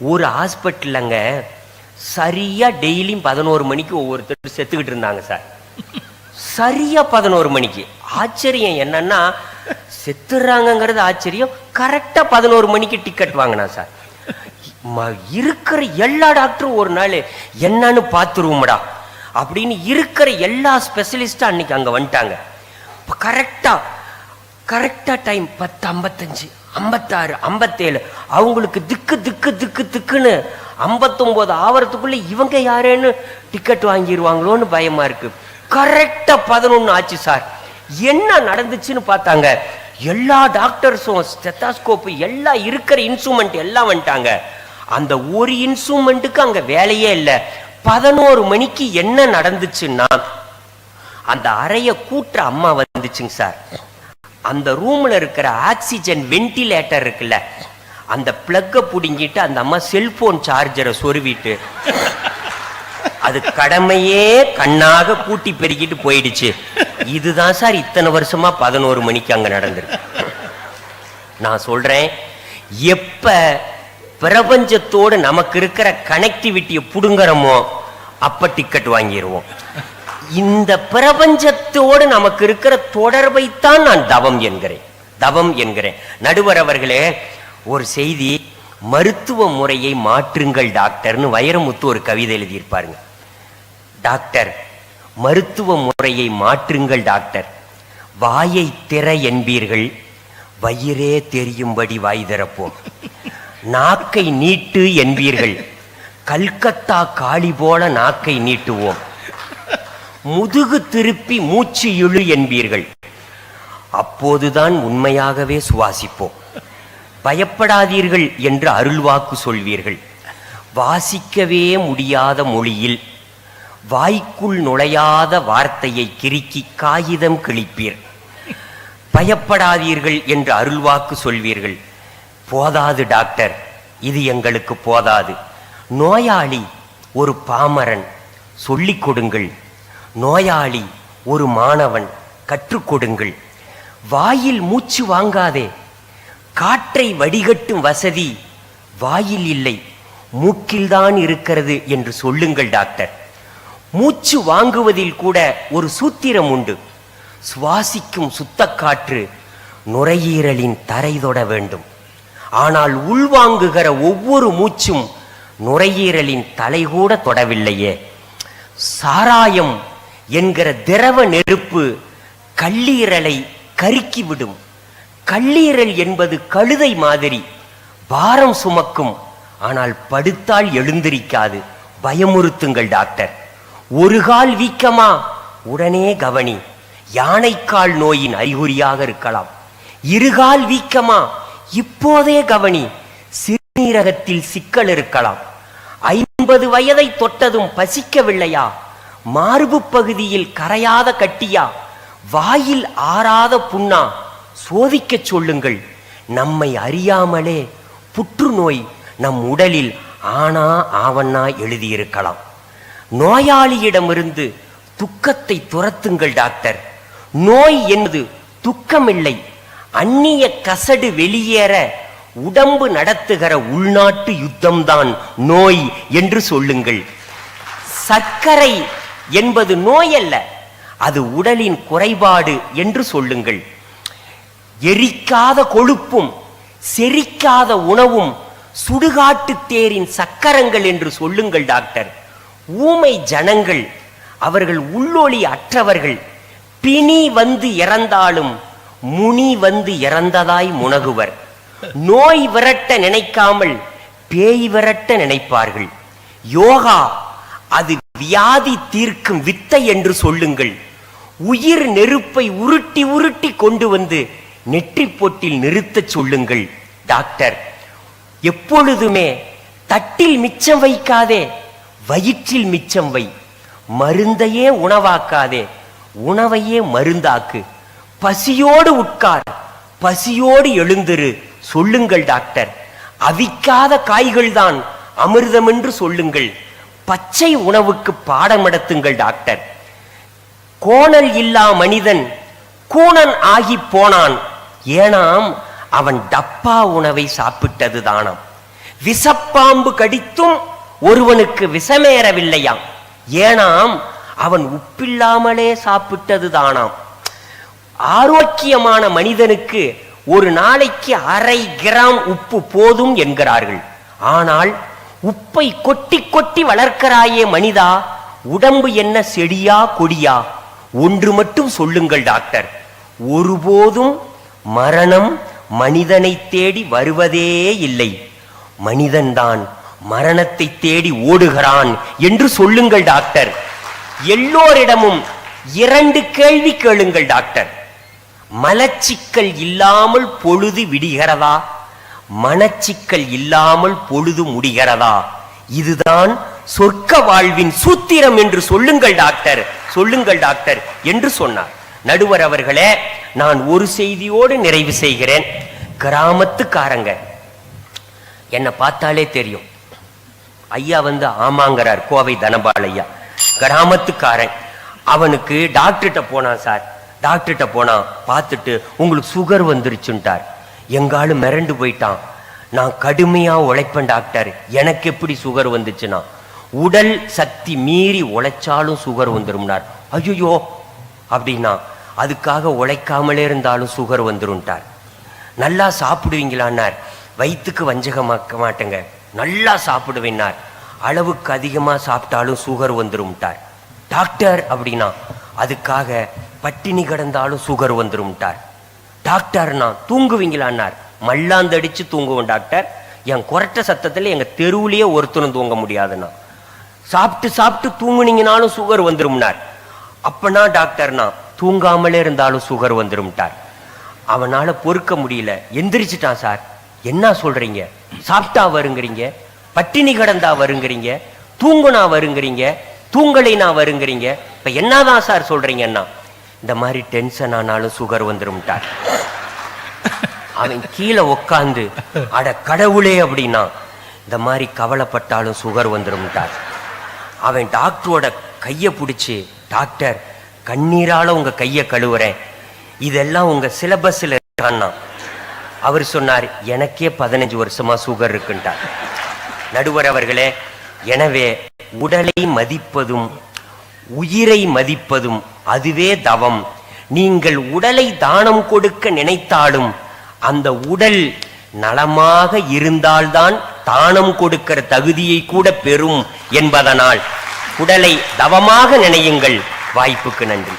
ஒரு ஹாஸ்பிட்டலங்க சரியா டெய்லியும் 11 மணிக்கு ஒவ்வொருத்தர் செத்துக்கிட்டு இருந்தாங்க சார். சரியா 11 மணிக்கு. ஆச்சரியம் என்னன்னா, செத்துறாங்கிறது ஆச்சரியம், கரெக்டா 11 மணிக்கு டிக்கெட் வாங்கினா சார். இருக்கிற எல்லா டாக்டரும் ஒரு நாள் என்னன்னு பார்த்துருவோம்டா அப்படின்னு இருக்கிற எல்லா ஸ்பெஷலிஸ்டும் அன்னைக்கு அங்க வந்துட்டாங்க. கரெக்டா டைம் 10:55, 56, 57. அவங்களுக்கு திக்கு திக்கு திக்கு திக்குன்னு 59 ஆவறதுக்குள்ள இவங்க யாரேன்னு டிக்கெட் வாங்கிடுவாங்களோன்னு பயமா இருக்கு. கரெக்டா 11 ஆச்சு சார். என்ன நடந்துச்சுன்னு பார்த்தாங்க. எல்லா டாக்டர்ஸும் ஸ்டெத்தாஸ்கோப் எல்லாம் இருக்கிற இன்ஸ்ட்ருமெண்ட் எல்லாம் வந்துட்டாங்க. அந்த ஒரு இன்ஸ்ட்ருமெண்ட்டுக்கு அங்க வேலையே இல்லை. 11 மணிக்கு என்ன நடந்துச்சுன்னா, அந்த அறைய கூட்டுற அம்மா வந்துச்சுங்க சார். அந்த ரூம்ல இருக்கிற ஆக்சிஜன் வென்டிலேட்டர் இருக்குல்ல, அந்த பிளக்க புடுங்கிட்டு அந்த அம்மா செல்போன் சார்ஜரை சொருவிட்டு அது கடமையே கண்ணாக கூட்டி பெருக்கிட்டு போயிடுச்சு. இதுதான் சார் இத்தனை வருஷமா 11 மணிக்கு அங்க நடந்திருக்கு. நான் சொல்றேன், எப்ப பிரபஞ்சத்தோடு நமக்கு இருக்கிற கனெக்டிவிட்டியை புடுங்குறோமோ அப்ப டிக்கெட் வாங்கிடுவோம். இந்த பிரபஞ்சத்தோடு நமக்கு இருக்கிற தொடர்பைத்தான் நான் தவம் என்கிறேன். நடுவர் அவர்களே, ஒரு செய்தி, மருத்துவ முறையை மாற்றுங்கள் டாக்டர்னு வைரமுத்து ஒரு கவிதை எழுதியிருப்பாருங்க. டாக்டர், மருத்துவ முறையை மாற்றுங்கள் டாக்டர். வாயை திற என்பீர்கள், வயிறே தெரியும்படி வாய் திறப்போம். நாக்கை நீட்டு என்பீர்கள், கல்கத்தா காளி போல நாக்கை நீட்டுவோம். முதுகு திருப்பி மூச்சு இழு என்பீர்கள், அப்போதுதான் உண்மையாகவே சுவாசிப்போம். பயப்படாதீர்கள் என்று அருள்வாக்கு சொல்வீர்கள். வாசிக்கவே முடியாத மொழியில் வாய்க்குள் நுழையாத வார்த்தையை கிறுக்கி காகிதம் கிழிப்பீர். பயப்படாதீர்கள் என்று அருள்வாக்கு சொல்வீர்கள். போதாது டாக்டர், இது எங்களுக்கு போதாது. நோயாளி ஒரு பாமரன், சொல்லிக் கொடுங்கள். நோயாளி ஒரு மாணவன், கற்றுக் கொடுங்கள். வாயில் மூச்சு வாங்காதே, காற்றை வடிகட்டும் வசதி வாயில் இல்லை, மூக்கில்தான் இருக்கிறது என்று சொல்லுங்கள் டாக்டர். மூச்சு வாங்குவதில் கூட ஒரு சூத்திரம் உண்டு. சுவாசிக்கும் சுத்தக்காற்று நுரையீரலின் தரை தொட வேண்டும். ஆனால் உள்வாங்குகிற ஒவ்வொரு மூச்சும் நுரையீரலின் தலை கூட தொடவில்லையே. சாராயம் என்கிற திரவ நெருப்பு கல்லீரலை கருக்கிவிடும். கல்லீரல் என்பது கழுதை மாதிரி, பாரம் சுமக்கும், ஆனால் படுத்தால் எழுந்திருக்காது. பயமுறுத்துங்கள் டாக்டர். ஒரு கால் வீக்கமா, உடனே கவனி, யானைக்கால் நோயின் அறிகுறியாக இருக்கலாம். இருகால் வீக்கமா, இப்போதே கவனி, சிறுநீரகத்தில் சிக்கல் இருக்கலாம். 50 வயதை தொட்டதும் பசிக்கவில்லையா, மார்பு பகுதியில் கரையாத கட்டியா, வாயில் ஆறாத புண்ணா, சோதிக்க சொல்லுங்கள். நம்மை அறியாமலே புற்றுநோய் நம் உடலில் ஆனா ஆவண்ணா எழுதியிருக்கலாம். நோயாளியிடமிருந்து துக்கத்தை துரத்துங்கள் டாக்டர். நோய் என்பது துக்கமில்லை, அந்நிய கசடு வெளியேற உடம்பு நடத்துகிற உள்நாட்டு யுத்தம்தான் நோய் என்று சொல்லுங்கள். சர்க்கரை என்பது நோய் அல்ல, அது உடலின் குறைபாடு என்று சொல்லுங்கள். எரிக்காத கொழுப்பும் செரிக்காத உணவும் சுடுகாட்டு தேரின் சக்கரங்கள் என்று சொல்லுங்கள் டாக்டர். ஊமை ஜனங்கள், அவர்கள் உள்ளொளி அற்றவர்கள். பிணி வந்து இறந்தாலும் முனி வந்து இறந்ததாய் முனகுவர். நோய் விரட்ட நினைக்காமல் பேய் விரட்ட நினைப்பார்கள். யோகா அது வியாதி தீர்க்கும் வித்தை என்று சொல்லுங்கள். உயிர் நெருப்பை உருட்டி உருட்டி கொண்டு வந்து நெற்றி பொட்டில் நிறுத்த சொல்லுங்கள் டாக்டர். எப்பொழுதுமே தட்டில் மிச்சம் வைக்காதே, வயிற்றில் மிச்சம் வை. மருந்தையே உணவாக்காதே, உணவையே மருந்தாக்கு. பசியோடு உட்கார், பசியோடு எழுந்திரு சொல்லுங்கள் டாக்டர். அவிக்காத காய்கள் தான் அமிர்தம் என்று சொல்லுங்கள். பச்சை உணவுக்கு பாடம் நடத்துங்கள் டாக்டர். கோணல் இல்லா மனிதன் கூணன் ஆகி போனான், ஏனாம் அவன் டப்பா உணவை சாப்பிட்டது தானாம். விஷப்பாம்பு கடித்தும் ஒருவனுக்கு விஷமேறவில்லையாம். ஏனாம் அவன் உப்பில்லாமலே சாப்பிட்டது தானாம். ஆரோக்கியமான மனிதனுக்கு ஒரு நாளைக்கு 1/2 கிராம் உப்பு போதும் என்கிறார்கள். ஆனால் உப்பை கொட்டி கொட்டி வளர்க்கிறாயே மனிதா, உடம்பு என்ன செடியா கொடியா? ஒன்று மட்டும் சொல்லுங்கள் டாக்டர், ஒருபோதும் மரணம் மனிதனை தேடி வருவதே இல்லை, மனிதன்தான் மரணத்தை தேடி ஓடுகிறான் என்று சொல்லுங்கள் டாக்டர். எல்லோரிடமும் 2 கேள்வி கேளுங்கள் டாக்டர். மலச்சிக்கல் இல்லாமல் பொழுது விடுகிறதா, மனச்சிக்கல் இல்லாமல் பொழுது முடிகிறதா? இதுதான் சொர்க்க வாழ்வின் சூத்திரம் என்று சொல்லுங்கள் டாக்டர், சொல்லுங்கள் டாக்டர் என்று சொன்னார். நடுவர் அவர்களே, நான் ஒரு செய்தியோடு நிறைவு செய்கிறேன். கிராமத்துக்காரங்க என்ன பார்த்தாலே தெரியும். ஐயா ஆமாங்கிறார், கோவை தனபால் ஐயா. கிராமத்துக்காரன், அவனுக்கு டாக்டர்கிட்ட போனான் சார். டாக்டர்கிட்ட போனான், பார்த்துட்டு உங்களுக்கு சுகர் வந்துருச்சுட்டார். எங்காலும் மிரண்டு போயிட்டான். நான் கடுமையா உழைப்பேன் டாக்டர், எனக்கு எப்படி சுகர் வந்துச்சுன்னா? உடல் சக்தி மீறி உழைச்சாலும் சுகர் வந்துரும்னார். ஐயோ அப்படின்னா, அதுக்காக உழைக்காமலே இருந்தாலும் சுகர் வந்துரும்ட்டார். நல்லா சாப்பிடுவீங்களான்னார். வயிற்றுக்கு வஞ்சகமாக்க மாட்டேங்க, நல்லா சாப்பிடுவேன்னார். அளவுக்கு அதிகமா சாப்பிட்டாலும் சுகர் வந்துரும்ட்டார். டாக்டர் அப்படின்னா, அதுக்காக பட்டினி கிடந்தாலும் சுகர் வந்துரும்ட்டார். டாக்டர்னா தூங்குவீங்களான்னார். மல்லாந்தடிச்சு தூங்குவோம் டாக்டர், என் குரட்ட சத்தத்துல எங்க தெருவுலயே ஒருத்தரும் தூங்க முடியாதுன்னா. சாப்பிட்டு சாப்பிட்டு தூங்குனீங்கனாலும் சுகர் வந்துரும்னார். அப்பனா டாக்டர்னா தூங்காமலே இருந்தாலும் சுகர் வந்துரும்ட்டார். அவனால பொறுக்க முடியல, எந்திரிச்சிட்டான். சார் என்ன சொல்றீங்க? சாப்பிட்டா வருங்கிறீங்க, பட்டினி கிடந்தா வருங்கிறீங்க, தூங்குனா வருங்கிறீங்க, தூங்கலைனா வருங்கிறீங்க, இப்ப என்னதான் சார் சொல்றீங்கன்னா, இந்த மாதிரி டென்ஷன் ஆனாலும் சுகர் வந்துரும்ட்டார். அவன் கீழே உக்காந்து, அட கடவுளே அப்படின்னா, இந்த மாதிரி கவலைப்பட்டாலும் சுகர் வந்துரும்ட்டார். அவன் டாக்டரோட கையை பிடிச்சி, டாக்டர் கண்ணீரால உங்க கையை கழுவுறேன், இதெல்லாம் உங்க சிலபஸ்ல இருக்கான்னா. அவர் சொன்னார், எனக்கே 15 வருஷமா சுகர் இருக்குன்ட்டார். நடுவர் அவர்களே, எனவே உடலை மதிப்பதும் உயிரை மதிப்பதும் அதுவே தவம். நீங்கள் உடலை தானம் கொடுக்க நினைத்தாலும் அந்த உடல் நலமாக இருந்தால்தான் தானம் கொடுக்கிற தகுதியை கூட பெறும் என்பதனால் உடலை தவமாக நினையுங்கள். வாய்ப்புக்கு நன்றி.